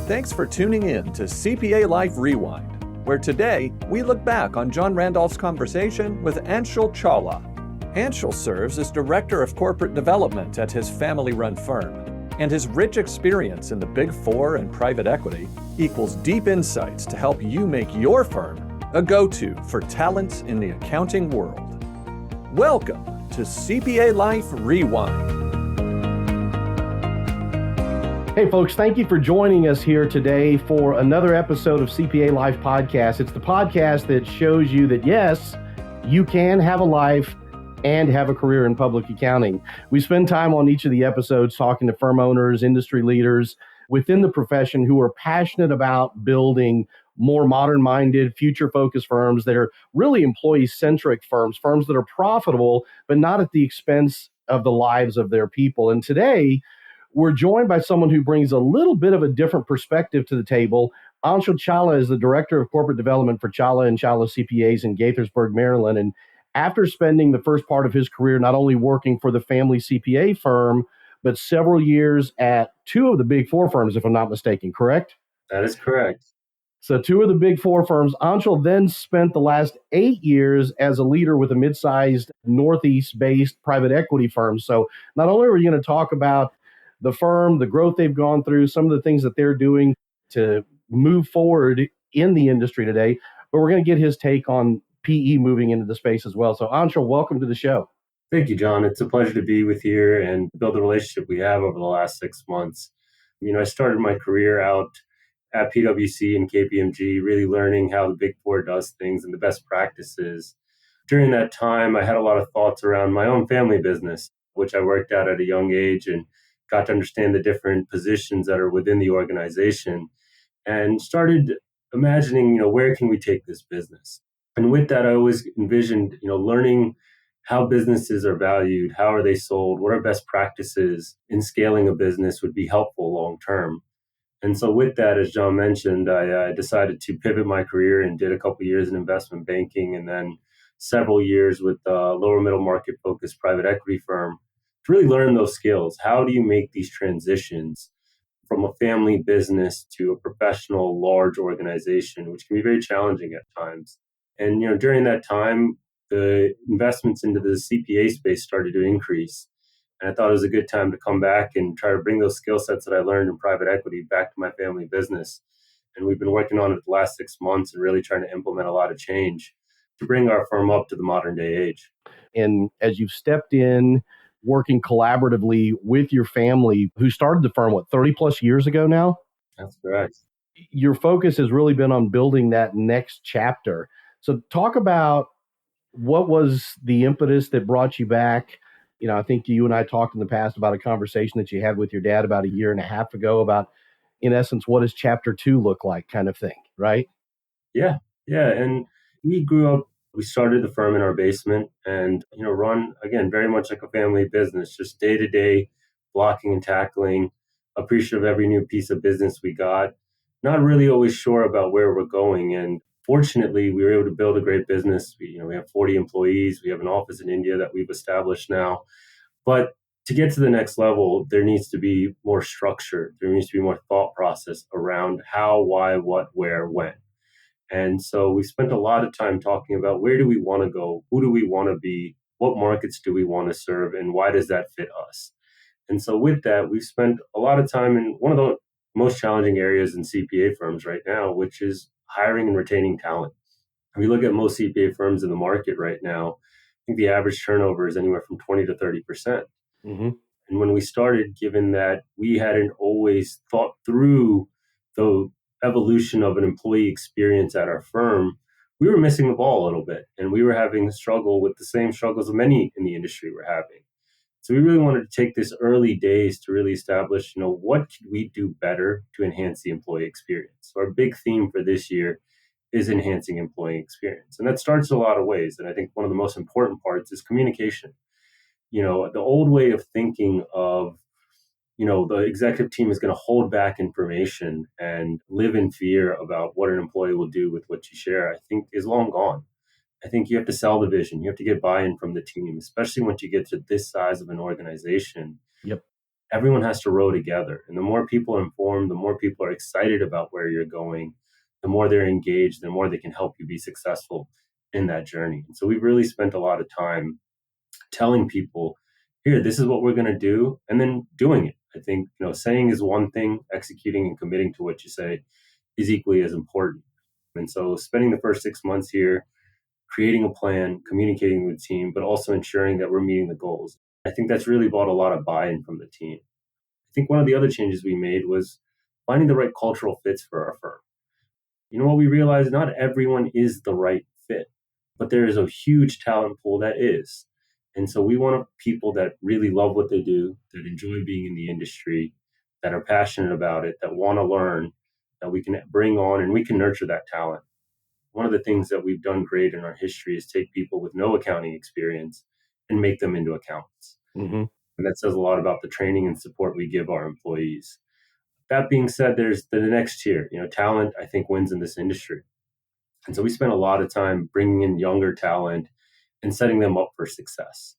Thanks for tuning in to CPA Life Rewind, where today we look back on John Randolph's conversation with Anshul Chawla. Anshul serves as Director of Corporate Development at his family-run firm, and his rich experience in the Big Four and private equity equals deep insights to help you make your firm a go-to for talent in the accounting world. Welcome to CPA Life Rewind. Hey folks, thank you for joining us here today for another episode of CPA Life Podcast. It's the podcast that shows you that yes, you can have a life and have a career in public accounting. We spend time on each of the episodes talking to firm owners, industry leaders within the profession who are passionate about building more modern-minded, future-focused firms that are really employee-centric firms that are profitable, but not at the expense of the lives of their people. And today, we're joined by someone who brings a little bit of a different perspective to the table. Anshul Chawla is the Director of Corporate Development for Chawla and Chawla CPAs in Gaithersburg, Maryland. And after spending the first part of his career not only working for the family CPA firm, but several years at two of the Big Four firms, if I'm not mistaken, correct? That is correct. So two of the Big Four firms. Anshul then spent the last 8 years as a leader with a mid-sized Northeast-based private equity firm. So not only are we going to talk about the firm, the growth they've gone through, some of the things that they're doing to move forward in the industry today, but we're going to get his take on PE moving into the space as well. So Anshul, welcome to the show. Thank you, John. It's a pleasure to be with you and build the relationship we have over the last 6 months. I started my career out at PwC and KPMG, really learning how the Big Four does things and the best practices. During that time, I had a lot of thoughts around my own family business, which I worked at a young age and got to understand the different positions that are within the organization and started imagining, where can we take this business? And with that, I always envisioned, learning how businesses are valued, how are they sold, what are best practices in scaling a business would be helpful long term. And so with that, as John mentioned, I decided to pivot my career and did a couple of years in investment banking and then several years with a lower middle market focused private equity firm to really learn those skills. How do you make these transitions from a family business to a professional large organization, which can be very challenging at times. And during that time, the investments into the CPA space started to increase. And I thought it was a good time to come back and try to bring those skill sets that I learned in private equity back to my family business. And we've been working on it the last 6 months and really trying to implement a lot of change to bring our firm up to the modern day age. And as you've stepped in, working collaboratively with your family, who started the firm, 30 plus years ago now? That's correct. Your focus has really been on building that next chapter. So talk about what was the impetus that brought you back. I think you and I talked in the past about a conversation that you had with your dad about a year and a half ago about, in essence, what does chapter 2 look like kind of thing, right? Yeah. And we started the firm in our basement and, run, again, very much like a family business, just day to day blocking and tackling, appreciative of every new piece of business we got, not really always sure about where we're going. And fortunately, we were able to build a great business. We have 40 employees. We have an office in India that we've established now. But to get to the next level, there needs to be more structure. There needs to be more thought process around how, why, what, where, when. And so we spent a lot of time talking about where do we want to go? Who do we want to be? What markets do we want to serve? And why does that fit us? And so with that, we've spent a lot of time in one of the most challenging areas in CPA firms right now, which is hiring and retaining talent. If we look at most CPA firms in the market right now, I think the average turnover is anywhere from 20 to 30%. Mm-hmm. And when we started, given that we hadn't always thought through the evolution of an employee experience at our firm, we were missing the ball a little bit. And we were having a struggle with the same struggles many in the industry were having. So we really wanted to take this early days to really establish, what could we do better to enhance the employee experience? So our big theme for this year is enhancing employee experience. And that starts in a lot of ways. And I think one of the most important parts is communication. The old way of thinking of, the executive team is going to hold back information and live in fear about what an employee will do with what you share, I think is long gone. I think you have to sell the vision. You have to get buy-in from the team, especially once you get to this size of an organization. Yep. everyone has to row together. And the more people are informed, the more people are excited about where you're going, the more they're engaged, the more they can help you be successful in that journey. And so we've really spent a lot of time telling people, here, this is what we're going to do, and then doing it. I think, saying is one thing, executing and committing to what you say is equally as important. And so spending the first 6 months here, creating a plan, communicating with the team, but also ensuring that we're meeting the goals. I think that's really brought a lot of buy-in from the team. I think one of the other changes we made was finding the right cultural fits for our firm. What we realized, not everyone is the right fit, but there is a huge talent pool that is. And so we want people that really love what they do, that enjoy being in the industry, that are passionate about it, that want to learn, that we can bring on and we can nurture that talent. One of the things that we've done great in our history is take people with no accounting experience and make them into accountants. Mm-hmm. And that says a lot about the training and support we give our employees. That being said, there's the next tier. Talent, I think, wins in this industry. And so we spent a lot of time bringing in younger talent and setting them up for success.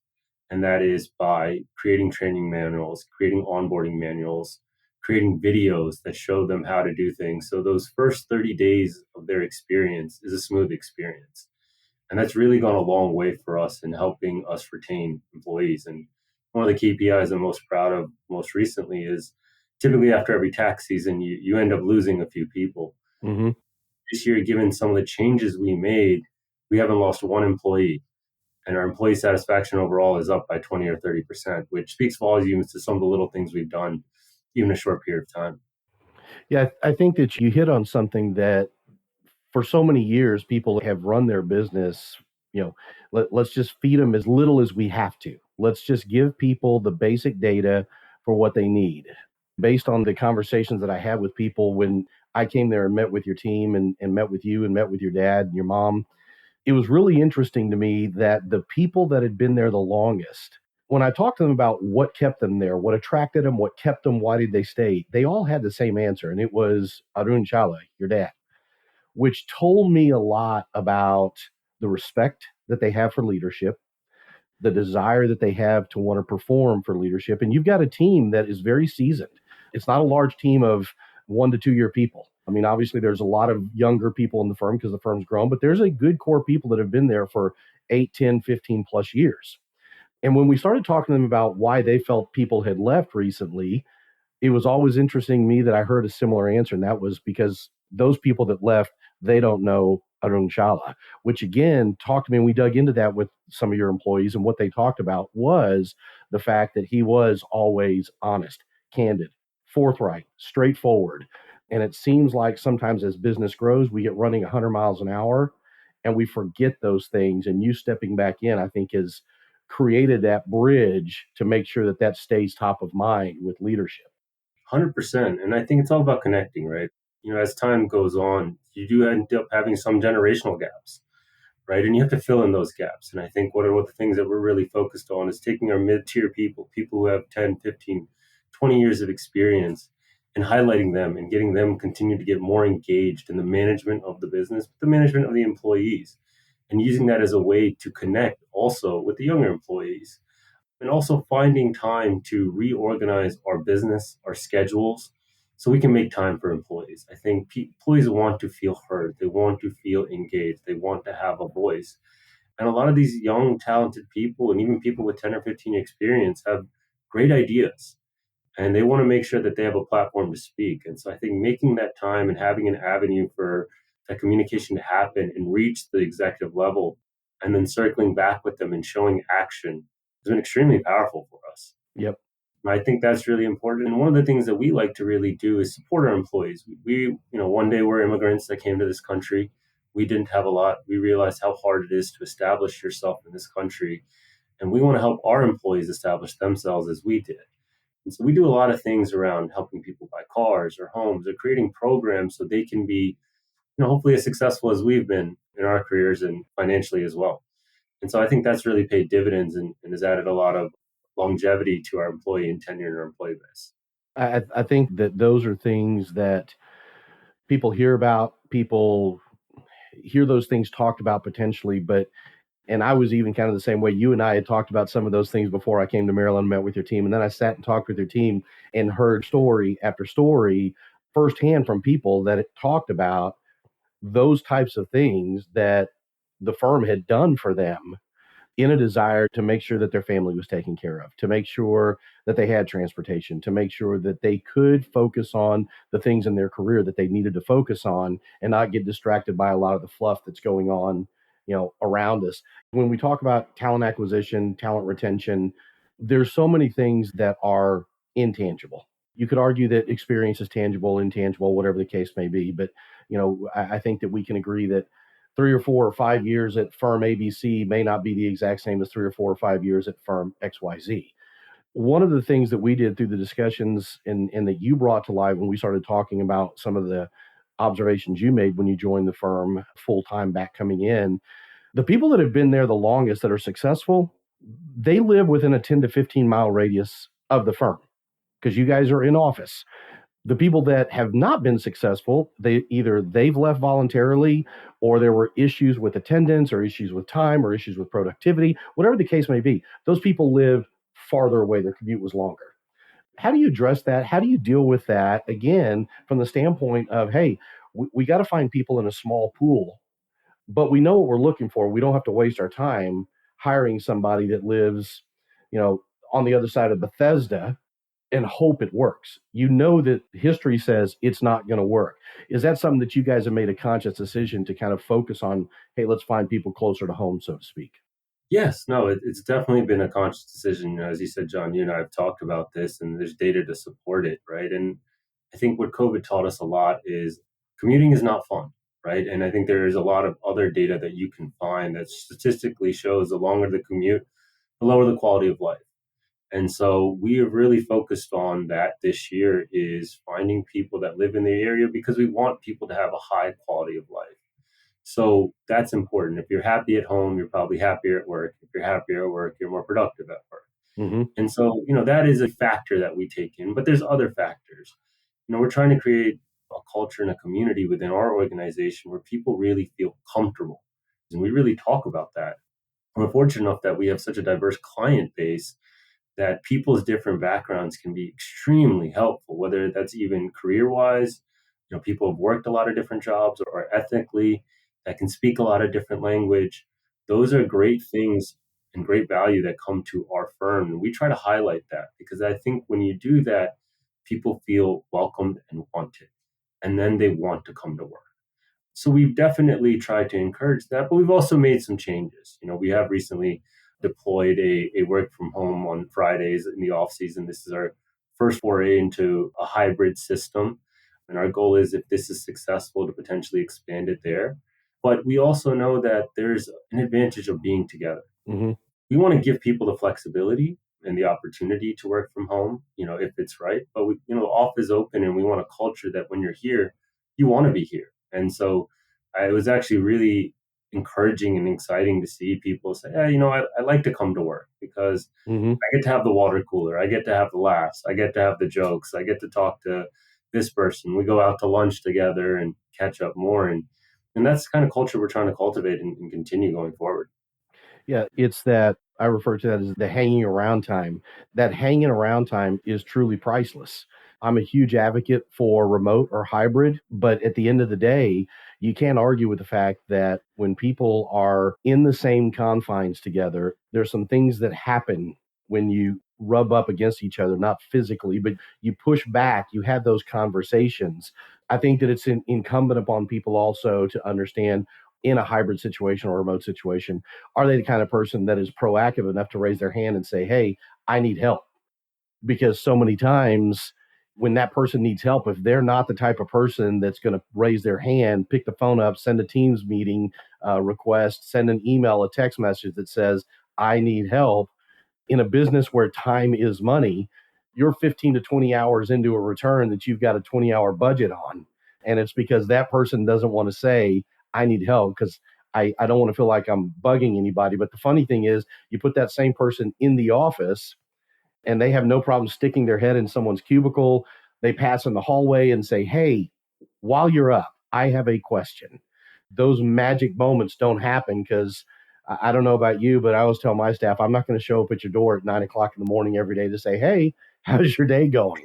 And that is by creating training manuals, creating onboarding manuals, creating videos that show them how to do things. So those first 30 days of their experience is a smooth experience. And that's really gone a long way for us in helping us retain employees. And one of the KPIs I'm most proud of most recently is typically after every tax season, you end up losing a few people. Mm-hmm. This year, given some of the changes we made, we haven't lost one employee. And our employee satisfaction overall is up by 20 or 30%, which speaks volumes to some of the little things we've done, even a short period of time. Yeah, I think that you hit on something that for so many years, people have run their business, let's just feed them as little as we have to. Let's just give people the basic data for what they need. Based on the conversations that I had with people when I came there and met with your team and met with you and met with your dad and your mom, it was really interesting to me that the people that had been there the longest, when I talked to them about what kept them there, what attracted them, what kept them, why did they stay, they all had the same answer. And it was Arun Chawla, your dad, which told me a lot about the respect that they have for leadership, the desire that they have to want to perform for leadership. And you've got a team that is very seasoned. It's not a large team of 1 to 2 year people. I mean, obviously, there's a lot of younger people in the firm because the firm's grown, but there's a good core people that have been there for 8, 10, 15 plus years. And when we started talking to them about why they felt people had left recently, it was always interesting to me that I heard a similar answer, and that was because those people that left, they don't know Arun Chawla, which again, talked to me, and we dug into that with some of your employees, and what they talked about was the fact that he was always honest, candid, forthright, straightforward. And it seems like sometimes as business grows, we get running 100 miles an hour and we forget those things. And you stepping back in, I think, has created that bridge to make sure that that stays top of mind with leadership. 100%. And I think it's all about connecting, right? As time goes on, you do end up having some generational gaps, right? And you have to fill in those gaps. And I think one of the things that we're really focused on is taking our mid-tier people who have 10, 15, 20 years of experience, and highlighting them and getting them continue to get more engaged in the management of the business, the management of the employees, and using that as a way to connect also with the younger employees. And also finding time to reorganize our business, our schedules, so we can make time for employees. I think employees want to feel heard. They want to feel engaged. They want to have a voice. And a lot of these young, talented people, and even people with 10 or 15 experience, have great ideas. And they want to make sure that they have a platform to speak. And so I think making that time and having an avenue for that communication to happen and reach the executive level, and then circling back with them and showing action, has been extremely powerful for us. Yep. I think that's really important. And one of the things that we like to really do is support our employees. One day we're immigrants that came to this country. We didn't have a lot. We realized how hard it is to establish yourself in this country. And we want to help our employees establish themselves as we did. And so we do a lot of things around helping people buy cars or homes, or creating programs so they can be, hopefully as successful as we've been in our careers and financially as well. And so I think that's really paid dividends and has added a lot of longevity to our employee and tenure in our employee base. I think that those are things that people hear about, people hear those things talked about potentially, but And I was even kind of the same way. You and I had talked about some of those things before I came to Maryland and met with your team. And then I sat and talked with your team and heard story after story firsthand from people that had talked about those types of things that the firm had done for them in a desire to make sure that their family was taken care of, to make sure that they had transportation, to make sure that they could focus on the things in their career that they needed to focus on and not get distracted by a lot of the fluff that's going on, around us. When we talk about talent acquisition, talent retention, there's so many things that are intangible. You could argue that experience is tangible, intangible, whatever the case may be, but I think that we can agree that 3 or 4 or 5 years at firm ABC may not be the exact same as 3 or 4 or 5 years at firm XYZ. One of the things that we did through the discussions and that you brought to light when we started talking about some of the observations you made when you joined the firm full time back coming in, the people that have been there the longest that are successful, they live within a 10 to 15 mile radius of the firm because you guys are in office. The people that have not been successful, they've left voluntarily, or there were issues with attendance or issues with time or issues with productivity, whatever the case may be. Those people lived farther away. Their commute was longer. How do you address that? How do you deal with that? Again, from the standpoint of, hey, we got to find people in a small pool, but we know what we're looking for. We don't have to waste our time hiring somebody that lives, you know, on the other side of Bethesda and hope it works. You know that history says it's not going to work. Is that something that you guys have made a conscious decision to kind of focus on? Hey, let's find people closer to home, so to speak. Yes, no, it's definitely been a conscious decision. As you said, John, you and I have talked about this, and there's data to support it, right? And I think what COVID taught us a lot is commuting is not fun, right? And I think there is a lot of other data that you can find that statistically shows the longer the commute, the lower the quality of life. And so we have really focused on that this year is finding people that live in the area because we want people to have a high quality of life. So that's important. If you're happy at home, you're probably happier at work. If you're happier at work, you're more productive at work. Mm-hmm. And so, that is a factor that we take in, but there's other factors. We're trying to create a culture and a community within our organization where people really feel comfortable. And we really talk about that. We're fortunate enough that we have such a diverse client base that people's different backgrounds can be extremely helpful, whether that's even career wise, people have worked a lot of different jobs or ethnically that can speak a lot of different language. Those are great things and great value that come to our firm. And we try to highlight that because I think when you do that, people feel welcomed and wanted, and then they want to come to work. So we've definitely tried to encourage that, but we've also made some changes. We have recently deployed a work from home on Fridays in the off season. This is our first foray into a hybrid system. And our goal is, if this is successful, to potentially expand it there. But we also know that there's an advantage of being together. Mm-hmm. We want to give people the flexibility and the opportunity to work from home, if it's right. But the office is open, and we want a culture that when you're here, you want to be here. And so it was actually really encouraging and exciting to see people say, I like to come to work because Mm-hmm. I get to have the water cooler. I get to have the laughs. I get to have the jokes. I get to talk to this person. We go out to lunch together and catch up more. And that's the kind of culture we're trying to cultivate and continue going forward. Yeah, it's that I refer to that as the hanging around time. That hanging around time is truly priceless. I'm a huge advocate for remote or hybrid, but at the end of the day, you can't argue with the fact that when people are in the same confines together, there's some things that happen when you rub up against each other, not physically, but you push back, you have those conversations. I think that it's incumbent upon people also to understand in a hybrid situation or remote situation, are they the kind of person that is proactive enough to raise their hand and say, hey, I need help? Because so many times when that person needs help, if they're not the type of person that's going to raise their hand, pick the phone up, send a Teams meeting request, send an email, a text message that says, I need help, in a business where time is money, you're 15 to 20 hours into a return that you've got a 20-hour budget on. And it's because that person doesn't want to say, I need help because I don't want to feel like I'm bugging anybody. But the funny thing is, you put that same person in the office and they have no problem sticking their head in someone's cubicle. They pass in the hallway and say, hey, while you're up, I have a question. Those magic moments don't happen because I don't know about you, but I always tell my staff, I'm not going to show up at your door at 9 o'clock in the morning every day to say, hey, how's your day going?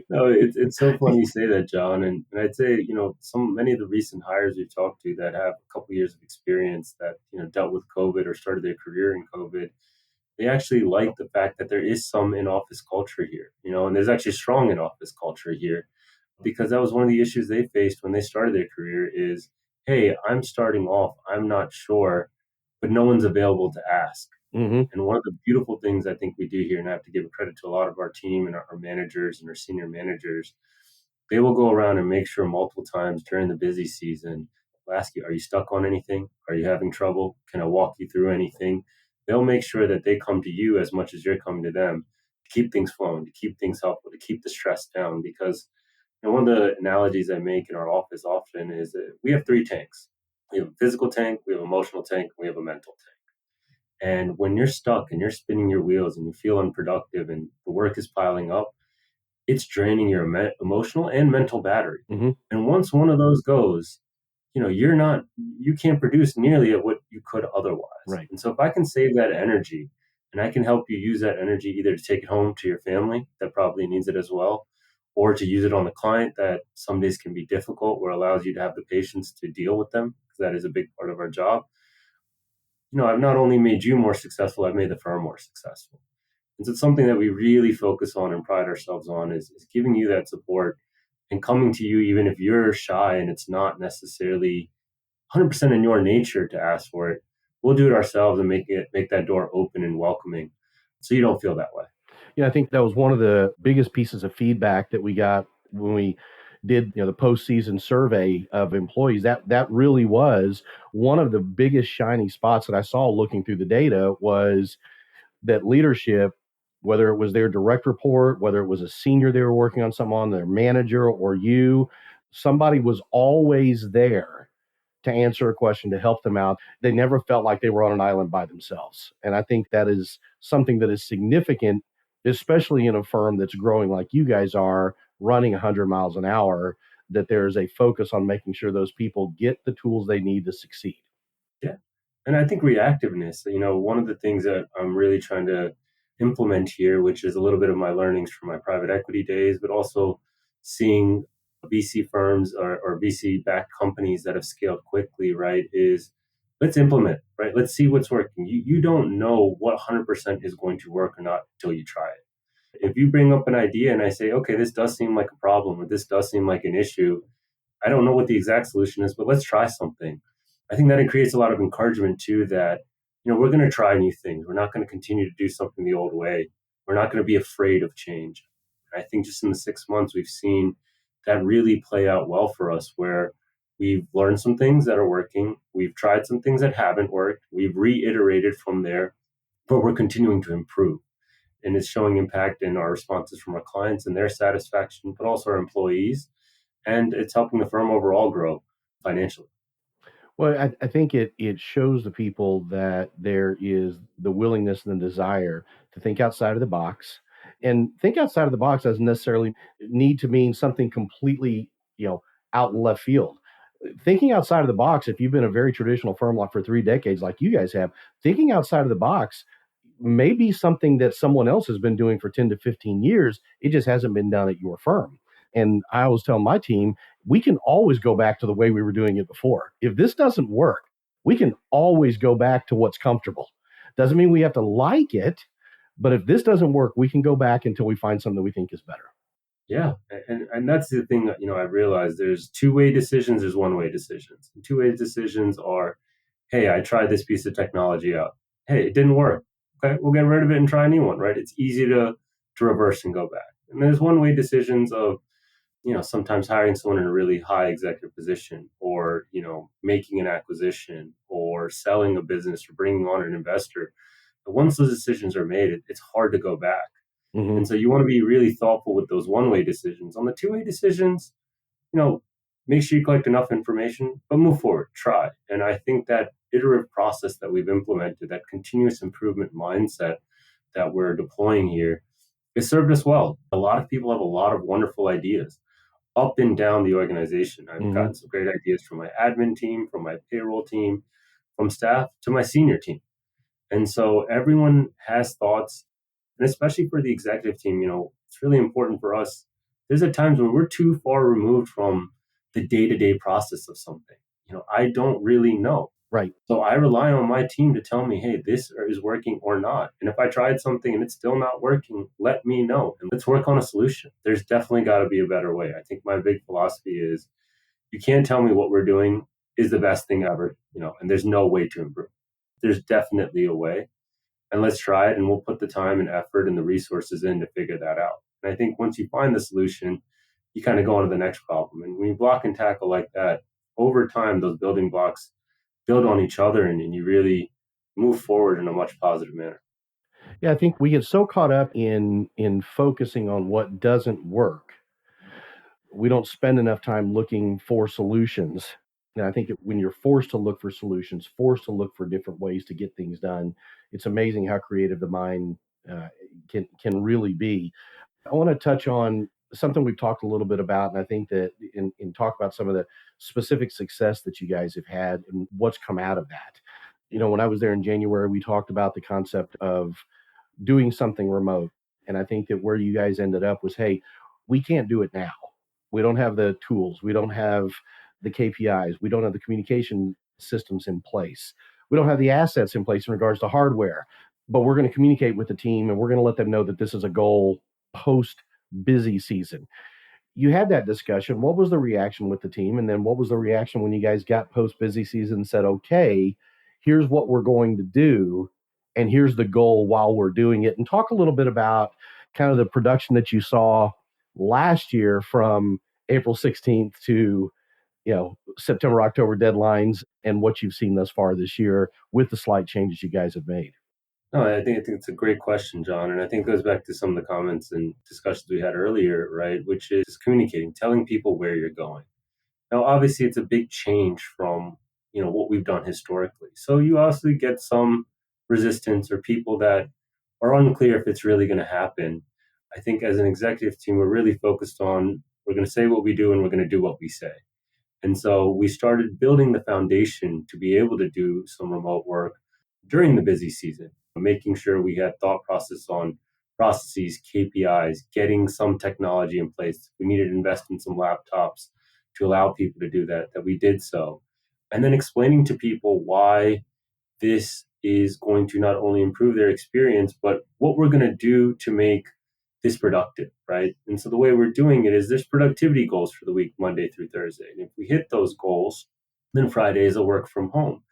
No, it's so funny you say that, John. And I'd say, many of the recent hires we've talked to that have a couple years of experience that, dealt with COVID or started their career in COVID, they actually like the fact that there is some in-office culture here, and there's actually strong in-office culture here because that was one of the issues they faced when they started their career is, hey, I'm starting off, I'm not sure, but no one's available to ask. Mm-hmm. And one of the beautiful things I think we do here, and I have to give credit to a lot of our team and our managers and our senior managers, they will go around and make sure multiple times during the busy season, they'll ask you, are you stuck on anything? Are you having trouble? Can I walk you through anything? They'll make sure that they come to you as much as you're coming to them to keep things flowing, to keep things helpful, to keep the stress down. Because one of the analogies I make in our office often is that we have three tanks. We have a physical tank, we have an emotional tank, and we have a mental tank. And when you're stuck and you're spinning your wheels and you feel unproductive and the work is piling up, it's draining your emotional and mental battery. Mm-hmm. And once one of those goes, you can't produce nearly at what you could otherwise. Right. And so if I can save that energy and I can help you use that energy either to take it home to your family that probably needs it as well, or to use it on a client that some days can be difficult, or allows you to have the patience to deal with them, because that is a big part of our job. I've not only made you more successful, I've made the firm more successful. And so it's something that we really focus on and pride ourselves on is giving you that support and coming to you, even if you're shy and it's not necessarily 100% in your nature to ask for it. We'll do it ourselves and make that door open and welcoming so you don't feel that way. Yeah, I think that was one of the biggest pieces of feedback that we got when we did, the postseason survey of employees. That really was one of the biggest shining spots that I saw looking through the data was that leadership, whether it was their direct report, whether it was a senior they were working on something on, their manager or you, somebody was always there to answer a question, to help them out. They never felt like they were on an island by themselves. And I think that is something that is significant, especially in a firm that's growing like you guys are, running 100 miles an hour, that there is a focus on making sure those people get the tools they need to succeed. Yeah. And I think reactiveness, one of the things that I'm really trying to implement here, which is a little bit of my learnings from my private equity days, but also seeing VC firms or VC backed companies that have scaled quickly, right? Is let's implement, right? Let's see what's working. You don't know what 100% is going to work or not until you try it. If you bring up an idea and I say, okay, this does seem like a problem or this does seem like an issue, I don't know what the exact solution is, but let's try something. I think that it creates a lot of encouragement too that, we're going to try new things. We're not going to continue to do something the old way. We're not going to be afraid of change. I think just in the 6 months, we've seen that really play out well for us where we've learned some things that are working. We've tried some things that haven't worked. We've reiterated from there, but we're continuing to improve. And it's showing impact in our responses from our clients and their satisfaction, but also our employees. And it's helping the firm overall grow financially. Well, I think it shows the people that there is the willingness and the desire to think outside of the box. And think outside of the box doesn't necessarily need to mean something completely, out in left field. Thinking outside of the box, if you've been a very traditional firm like for 3 decades, like you guys have, thinking outside of the box may be something that someone else has been doing for 10 to 15 years. It just hasn't been done at your firm. And I always tell my team, we can always go back to the way we were doing it before. If this doesn't work, we can always go back to what's comfortable. Doesn't mean we have to like it, but if this doesn't work, we can go back until we find something we think is better. Yeah. And that's the thing that, I realized there's two-way decisions, there's one-way decisions. And two-way decisions are, hey, I tried this piece of technology out. Hey, it didn't work. Okay, we'll get rid of it and try a new one, right? It's easy to reverse and go back. And there's one-way decisions of, sometimes hiring someone in a really high executive position or, making an acquisition or selling a business or bringing on an investor. But once those decisions are made, it's hard to go back. Mm-hmm. And so you want to be really thoughtful with those one-way decisions. On the two-way decisions, make sure you collect enough information, but move forward, try. And I think that iterative process that we've implemented, that continuous improvement mindset that we're deploying here, has served us well. A lot of people have a lot of wonderful ideas up and down the organization. I've gotten some great ideas from my admin team, from my payroll team, from staff to my senior team. And so everyone has thoughts, and especially for the executive team, it's really important for us. There's at times when we're too far removed from the day-to-day process of something. I don't really know. Right. So I rely on my team to tell me, hey, this is working or not. And if I tried something and it's still not working, let me know and let's work on a solution. There's definitely got to be a better way. I think my big philosophy is you can't tell me what we're doing is the best thing ever, and there's no way to improve. There's definitely a way, and let's try it, and we'll put the time and effort and the resources in to figure that out. And I think once you find the solution, you kind of go on to the next problem. And when you block and tackle like that, over time, those building blocks build on each other, and you really move forward in a much positive manner. Yeah, I think we get so caught up in focusing on what doesn't work. We don't spend enough time looking for solutions. And I think when you're forced to look for solutions, forced to look for different ways to get things done, it's amazing how creative the mind can really be. I want to touch on something we've talked a little bit about, and I think that in talk about some of the specific success that you guys have had and what's come out of that. When I was there in January, we talked about the concept of doing something remote. And I think that where you guys ended up was, hey, we can't do it now. We don't have the tools. We don't have the KPIs. We don't have the communication systems in place. We don't have the assets in place in regards to hardware. But we're going to communicate with the team and we're going to let them know that this is a goal post busy season. You had that discussion. What was the reaction with the team? And then what was the reaction when you guys got post busy season and said, okay, here's what we're going to do, and here's the goal while we're doing it? And talk a little bit about kind of the production that you saw last year from April 16th to September, October deadlines, and what you've seen thus far this year with the slight changes you guys have made. No, I think it's a great question, John. And I think it goes back to some of the comments and discussions we had earlier, right? Which is communicating, telling people where you're going. Now, obviously, it's a big change from, what we've done historically. So you also get some resistance or people that are unclear if it's really going to happen. I think as an executive team, we're really focused on, we're going to say what we do and we're going to do what we say. And so we started building the foundation to be able to do some remote work during the busy season, making sure we had thought process on processes, KPIs, getting some technology in place. We needed to invest in some laptops to allow people to do that we did so. And then explaining to people why this is going to not only improve their experience, but what we're going to do to make this productive, right? And so the way we're doing it is there's productivity goals for the week, Monday through Thursday. And if we hit those goals, then Friday is a work from home.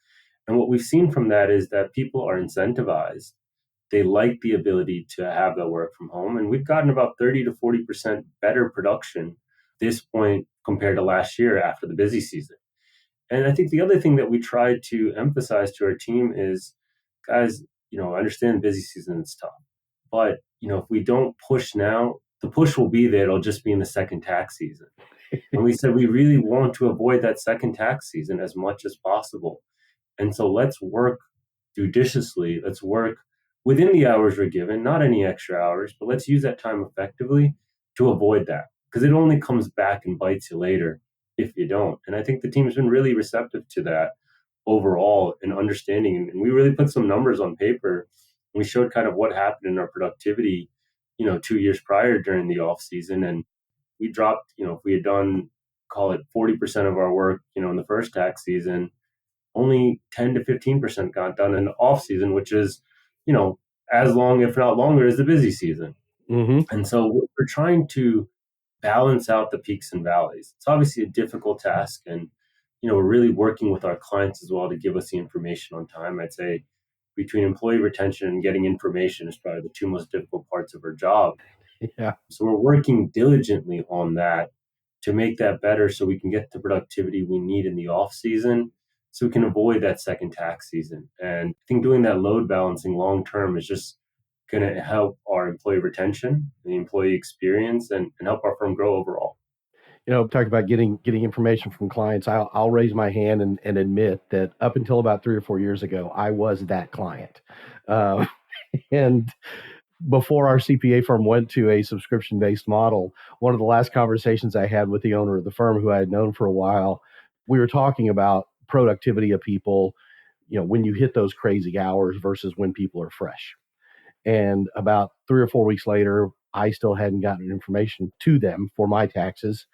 And what we've seen from that is that people are incentivized. They like the ability to have that work from home. And we've gotten about 30 to 40% better production this point compared to last year after the busy season. And I think the other thing that we try to emphasize to our team is, guys, I understand busy season is tough, but if we don't push now, the push will be there. It'll just be in the second tax season. And we said we really want to avoid that second tax season as much as possible. And so let's work judiciously. Let's work within the hours we're given, not any extra hours, but let's use that time effectively to avoid that, because it only comes back and bites you later if you don't. And I think the team's been really receptive to that overall and understanding. And we really put some numbers on paper. We showed kind of what happened in our productivity, 2 years prior during the off season. And we dropped, if we had done, call it 40% of our work, in the first tax season, only 10 to 15% got done in the off season, which is, as long, if not longer, as the busy season. Mm-hmm. And so we're trying to balance out the peaks and valleys. It's obviously a difficult task. And, we're really working with our clients as well to give us the information on time. I'd say between employee retention and getting information is probably the two most difficult parts of our job. Yeah. So we're working diligently on that to make that better so we can get the productivity we need in the off season so we can avoid that second tax season. And I think doing that load balancing long term is just going to help our employee retention, the employee experience, and help our firm grow overall. Talk about getting information from clients. I'll raise my hand and admit that up until about 3 or 4 years ago, I was that client. And before our CPA firm went to a subscription-based model, one of the last conversations I had with the owner of the firm, who I had known for a while, we were talking about productivity of people, when you hit those crazy hours versus when people are fresh. And about 3 or 4 weeks later, I still hadn't gotten information to them for my taxes.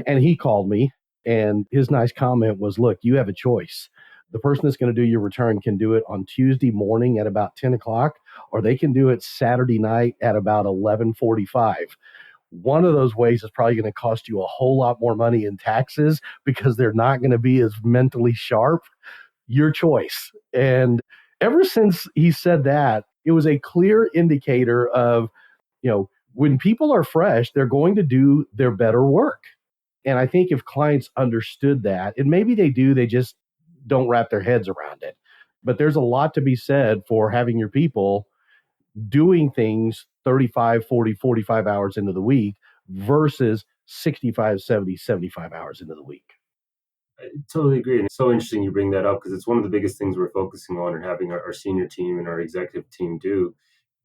And he called me, and his nice comment was, look, you have a choice. The person that's going to do your return can do it on Tuesday morning at about 10 o'clock, or they can do it Saturday night at about 11:45. One of those ways is probably going to cost you a whole lot more money in taxes because they're not going to be as mentally sharp. Your choice. And ever since he said that, it was a clear indicator of, when people are fresh, they're going to do their better work. And I think if clients understood that, and maybe they do, they just don't wrap their heads around it. But there's a lot to be said for having your people doing things 35, 40, 45 hours into the week versus 65, 70, 75 hours into the week. I totally agree. And it's so interesting you bring that up because it's one of the biggest things we're focusing on and having our senior team and our executive team do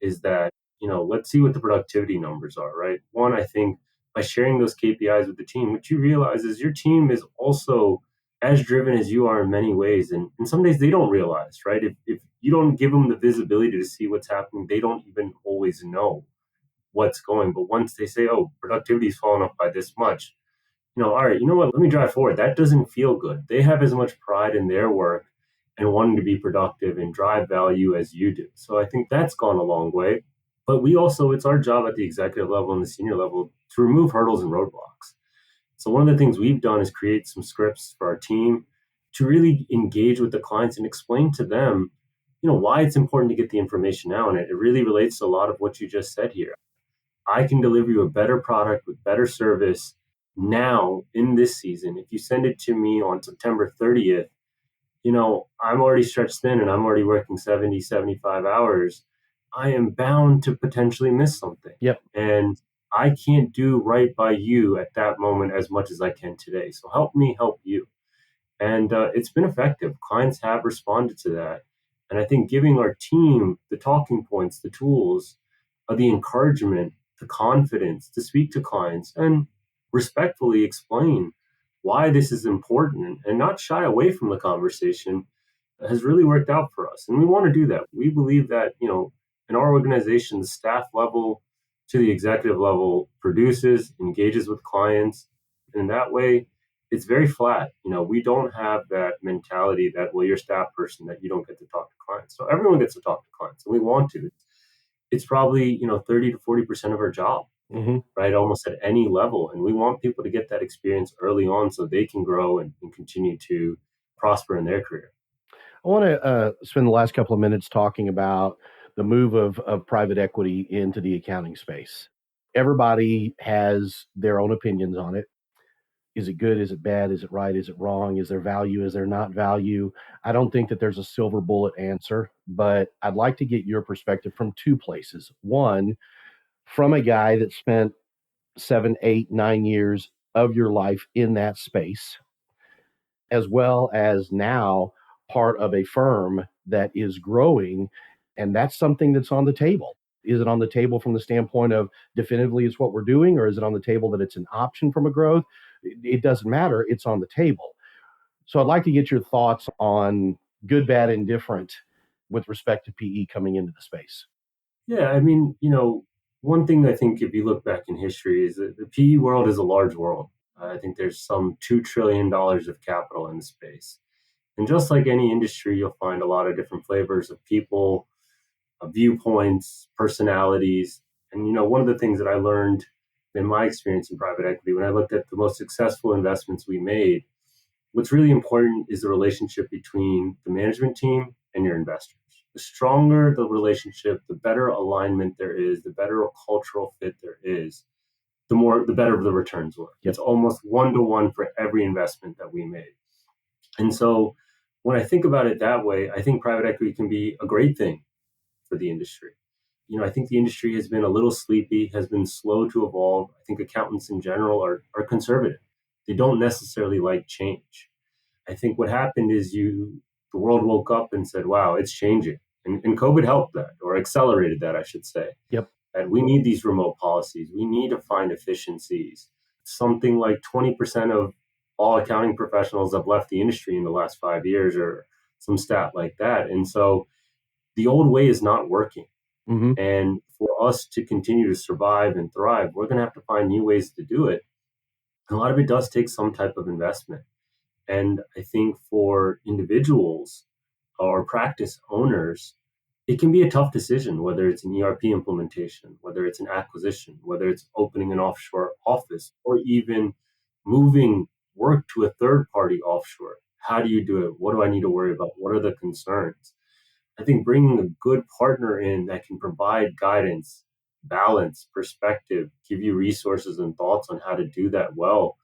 is that, let's see what the productivity numbers are, right? One, I think by sharing those KPIs with the team, what you realize is your team is also as driven as you are in many ways. And some days they don't realize, right? If you don't give them the visibility to see what's happening, they don't even always know what's going. But once they say, oh, productivity is falling off by this much, all right, you know what? Let me drive forward. That doesn't feel good. They have as much pride in their work and wanting to be productive and drive value as you do. So I think that's gone a long way. But it's our job at the executive level and the senior level to remove hurdles and roadblocks. So one of the things we've done is create some scripts for our team to really engage with the clients and explain to them, why it's important to get the information out. And it really relates to a lot of what you just said here. I can deliver you a better product with better service now in this season. If you send it to me on September 30th, I'm already stretched thin and I'm already working 70, 75 hours. I am bound to potentially miss something. Yep. And I can't do right by you at that moment as much as I can today. So help me help you. And it's been effective. Clients have responded to that. And I think giving our team the talking points, the tools, the encouragement, the confidence to speak to clients and respectfully explain why this is important and not shy away from the conversation has really worked out for us. And we want to do that. We believe that, in our organization, the staff level to the executive level produces, engages with clients. And in that way, it's very flat. We don't have that mentality that, well, you're a staff person, that you don't get to talk to clients. So everyone gets to talk to clients and we want to. It's probably, 30 to 40% of our job, right? Almost at any level. And we want people to get that experience early on so they can grow and continue to prosper in their career. I want to spend the last couple of minutes talking about the move of private equity into the accounting space. Everybody has their own opinions on it. Is it good? Is it bad? Is it right? Is it wrong? Is there value? Is there not value? I don't think that there's a silver bullet answer, but I'd like to get your perspective from two places. One, from a guy that spent 7, 8, 9 years of your life in that space, as well as now part of a firm that is growing. And that's something that's on the table. Is it on the table from the standpoint of definitively it's what we're doing, or is it on the table that it's an option from a growth? It doesn't matter. It's on the table. So I'd like to get your thoughts on good, bad, indifferent with respect to PE coming into the space. Yeah, I mean, one thing I think if you look back in history is that the PE world is a large world. I think there's some $2 trillion of capital in the space. And just like any industry, you'll find a lot of different flavors of people, viewpoints, personalities. And, one of the things that I learned in my experience in private equity, when I looked at the most successful investments we made, what's really important is the relationship between the management team and your investors. The stronger the relationship, the better alignment there is, the better a cultural fit there is, the better the returns were. Yep. It's almost 1-to-1 for every investment that we made. And so when I think about it that way, I think private equity can be a great thing for the industry. I think the industry has been a little sleepy, has been slow to evolve. I think accountants in general are conservative. They don't necessarily like change. I think what happened is the world woke up and said, wow, it's changing. And COVID helped that, or accelerated that, I should say. Yep. And we need these remote policies. We need to find efficiencies. Something like 20% of all accounting professionals have left the industry in the last 5 years, or some stat like that. And so the old way is not working. Mm-hmm. And for us to continue to survive and thrive, we're going to have to find new ways to do it. A lot of it does take some type of investment. And I think for individuals or practice owners, it can be a tough decision, whether it's an ERP implementation, whether it's an acquisition, whether it's opening an offshore office, or even moving work to a third party offshore. How do you do it? What do I need to worry about? What are the concerns? I think bringing a good partner in that can provide guidance, balance, perspective, give you resources and thoughts on how to do that well,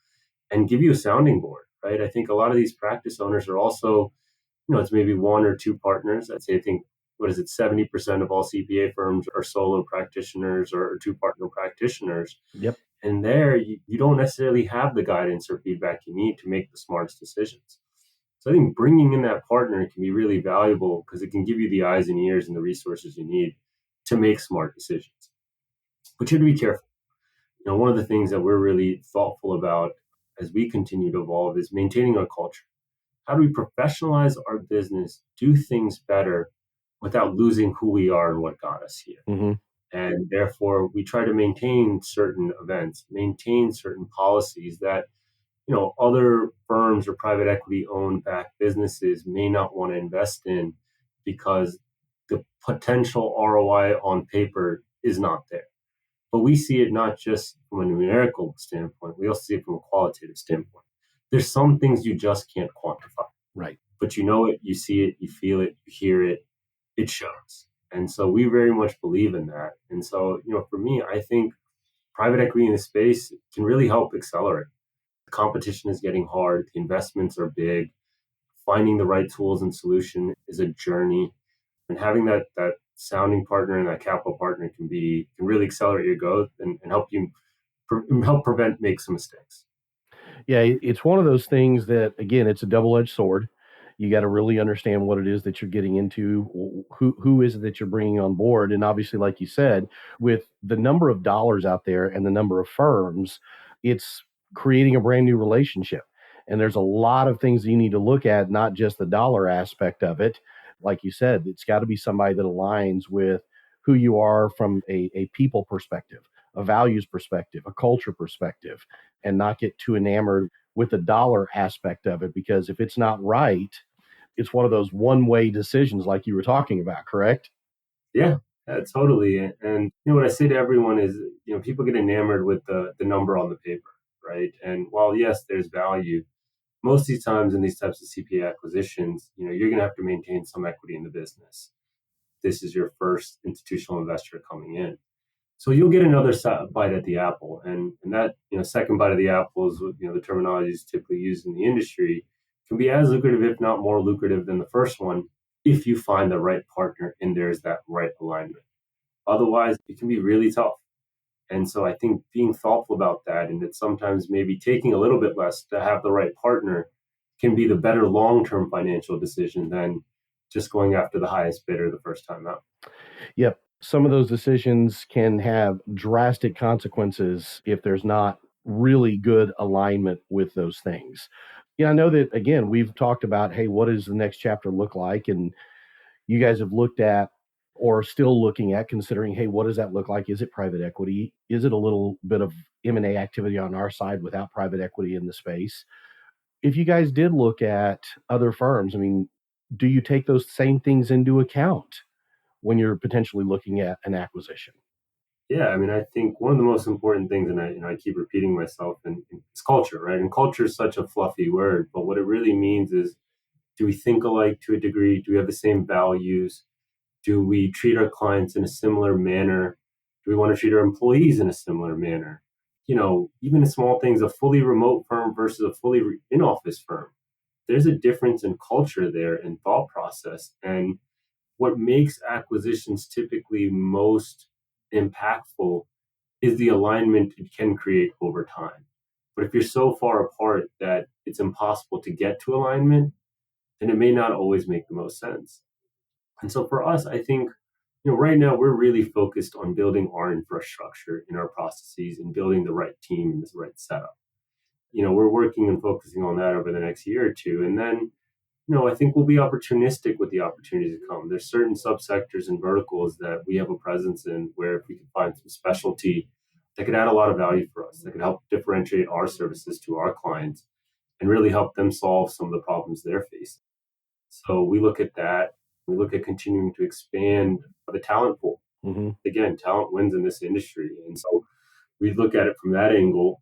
and give you a sounding board, right? I think a lot of these practice owners are also, it's maybe one or two partners. I'd say, I think, what is it, 70% of all CPA firms are solo practitioners or two partner practitioners. Yep. And there, you don't necessarily have the guidance or feedback you need to make the smartest decisions. So I think bringing in that partner can be really valuable because it can give you the eyes and ears and the resources you need to make smart decisions. But you have to be careful. One of the things that we're really thoughtful about as we continue to evolve is maintaining our culture. How do we professionalize our business, do things better without losing who we are and what got us here? Mm-hmm. And therefore, we try to maintain certain events, maintain certain policies that other firms or private equity owned backed businesses may not want to invest in because the potential ROI on paper is not there. But we see it not just from a numerical standpoint, we also see it from a qualitative standpoint. There's some things you just can't quantify. Right. But you know it, you see it, you feel it, you hear it, it shows. And so we very much believe in that. And so, for me, I think private equity in the space can really help accelerate. The competition is getting hard, the investments are big, finding the right tools and solution is a journey. And having that sounding partner and that capital partner can really accelerate your growth and help you help make some mistakes. Yeah, it's one of those things that, again, it's a double-edged sword. You got to really understand what it is that you're getting into, who is it that you're bringing on board, and obviously, like you said, with the number of dollars out there and the number of firms, it's creating a brand new relationship. And there's a lot of things that you need to look at, not just the dollar aspect of it. Like you said, it's got to be somebody that aligns with who you are from a people perspective, a values perspective, a culture perspective, and not get too enamored with the dollar aspect of it. Because if it's not right, it's one of those one-way decisions like you were talking about, correct? Yeah, totally. And what I say to everyone is, people get enamored with the number on the paper, right? And while yes, there's value, most of these times in these types of CPA acquisitions, you're going to have to maintain some equity in the business. This is your first institutional investor coming in. So you'll get another bite at the apple, and that second bite of the apple is the terminology is typically used in the industry, can be as lucrative, if not more lucrative, than the first one, if you find the right partner and there's that right alignment. Otherwise, it can be really tough. And so I think being thoughtful about that, and that sometimes maybe taking a little bit less to have the right partner, can be the better long-term financial decision than just going after the highest bidder the first time out. Yep. Some of those decisions can have drastic consequences if there's not really good alignment with those things. Yeah, I know that, again, we've talked about, hey, what does the next chapter look like? And you guys have looked at or still looking at considering, hey, what does that look like? Is it private equity? Is it a little bit of M&A activity on our side without private equity in the space? If you guys did look at other firms, I mean, do you take those same things into account when you're potentially looking at an acquisition? Yeah, I mean, I think one of the most important things, and I keep repeating myself, and it's culture, right? And culture is such a fluffy word, but what it really means is, do we think alike to a degree? Do we have the same values? Do we treat our clients in a similar manner? Do we want to treat our employees in a similar manner? Even the small things, a fully remote firm versus a fully in-office firm, there's a difference in culture there and thought process. And what makes acquisitions typically most impactful is the alignment it can create over time. But if you're so far apart that it's impossible to get to alignment, then it may not always make the most sense. And so for us, I think, right now we're really focused on building our infrastructure in our processes and building the right team and the right setup. We're working and focusing on that over the next year or two. And then No, I think we'll be opportunistic with the opportunities that come. There's certain subsectors and verticals that we have a presence in where if we can find some specialty that could add a lot of value for us, that could help differentiate our services to our clients and really help them solve some of the problems they're facing. So we look at that. We look at continuing to expand the talent pool. Hmm. Again, talent wins in this industry. And so we look at it from that angle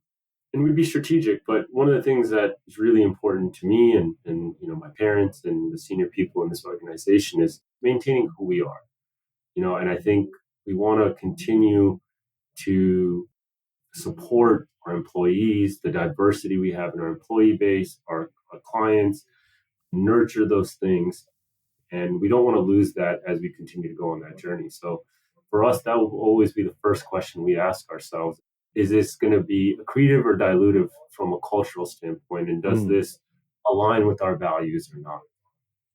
and we'd be strategic. But one of the things that is really important to me and my parents and the senior people in this organization is maintaining who we are. And I think we want to continue to support our employees, the diversity we have in our employee base, our clients, nurture those things. And we don't want to lose that as we continue to go on that journey. So for us, that will always be the first question we ask ourselves. Is this going to be accretive or dilutive from a cultural standpoint? And does this align with our values or not?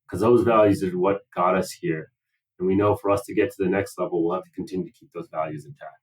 Because those values are what got us here. And we know for us to get to the next level, we'll have to continue to keep those values intact.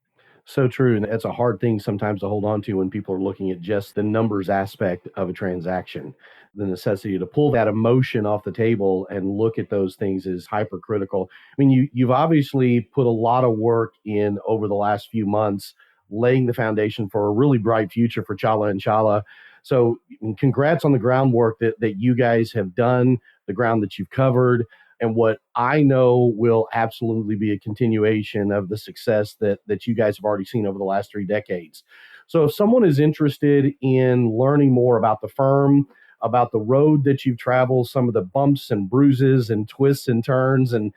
So true. And it's a hard thing sometimes to hold on to when people are looking at just the numbers aspect of a transaction. The necessity to pull that emotion off the table and look at those things is hypercritical. I mean, you've obviously put a lot of work in over the last few months, laying the foundation for a really bright future for Chawla and Chawla. So congrats on the groundwork that you guys have done, the ground that you've covered, and what I know will absolutely be a continuation of the success that you guys have already seen over the last 3 decades. So if someone is interested in learning more about the firm, about the road that you've traveled, some of the bumps and bruises and twists and turns and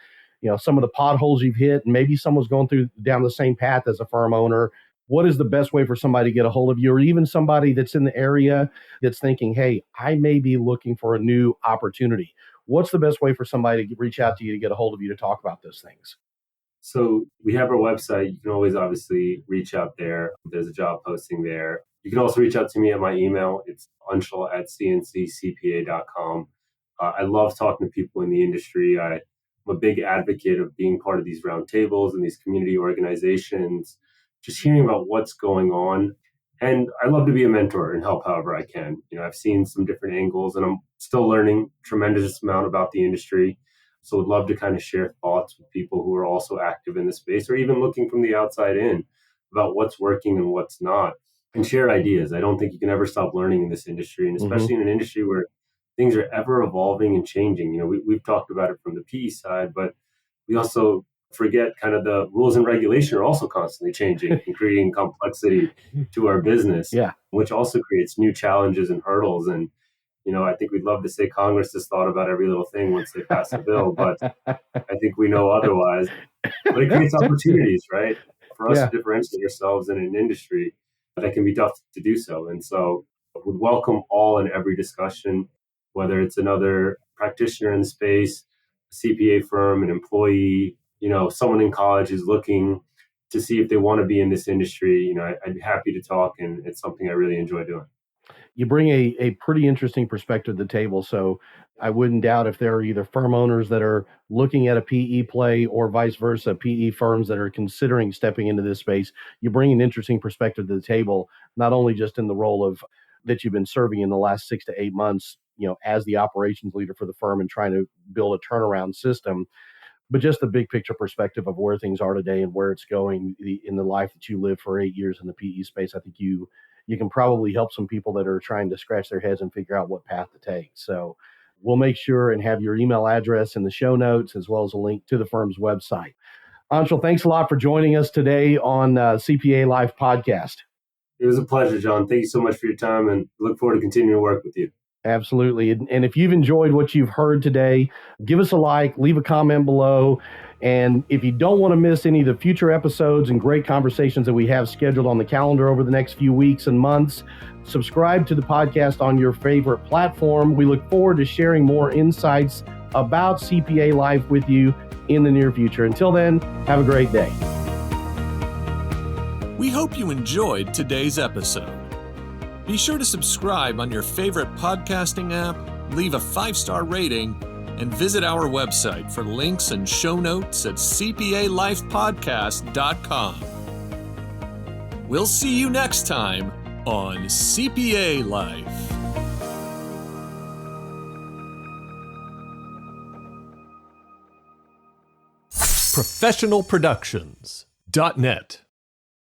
some of the potholes you've hit, and maybe someone's going through down the same path as a firm owner, what is the best way for somebody to get a hold of you, or even somebody that's in the area that's thinking, hey, I may be looking for a new opportunity? What's the best way for somebody to reach out to you to get a hold of you to talk about those things? So we have our website. You can always obviously reach out there. There's a job posting there. You can also reach out to me at my email. It's anshul@cnccpa.com. I love talking to people in the industry. I'm a big advocate of being part of these roundtables and these community organizations, just hearing about what's going on. And I love to be a mentor and help however I can. I've seen some different angles and I'm still learning tremendous amount about the industry. So would love to kind of share thoughts with people who are also active in the space or even looking from the outside in about what's working and what's not and share ideas. I don't think you can ever stop learning in this industry, and especially in an industry where things are ever evolving and changing. We've talked about it from the PE side, but we also forget kind of the rules and regulation are also constantly changing and creating complexity to our business, Yeah. which also creates new challenges and hurdles. And I think we'd love to say Congress has thought about every little thing once they pass a bill, but I think we know otherwise. But it creates opportunities, right, for us Yeah. to differentiate ourselves in an industry that can be tough to do so. And so would welcome all and every discussion, whether it's another practitioner in the space, a CPA firm, an employee, someone in college is looking to see if they want to be in this industry. I'd be happy to talk, and it's something I really enjoy doing. You bring a pretty interesting perspective to the table. So I wouldn't doubt if there are either firm owners that are looking at a PE play or vice versa, PE firms that are considering stepping into this space. You bring an interesting perspective to the table, not only just in the role of that you've been serving in the last 6 to 8 months, as the operations leader for the firm and trying to build a turnaround system, but just the big picture perspective of where things are today and where it's going in the life that you lived for 8 years in the PE space. I think you can probably help some people that are trying to scratch their heads and figure out what path to take. So we'll make sure and have your email address in the show notes, as well as a link to the firm's website. Anshul, thanks a lot for joining us today on CPA Life Podcast. It was a pleasure, John. Thank you so much for your time, and look forward to continuing to work with you. Absolutely. And if you've enjoyed what you've heard today, give us a like, leave a comment below. And if you don't want to miss any of the future episodes and great conversations that we have scheduled on the calendar over the next few weeks and months, subscribe to the podcast on your favorite platform. We look forward to sharing more insights about CPA Life with you in the near future. Until then, have a great day. We hope you enjoyed today's episode. Be sure to subscribe on your favorite podcasting app, leave a 5-star rating, and visit our website for links and show notes at cpalifepodcast.com. We'll see you next time on CPA Life. professionalproductions.net.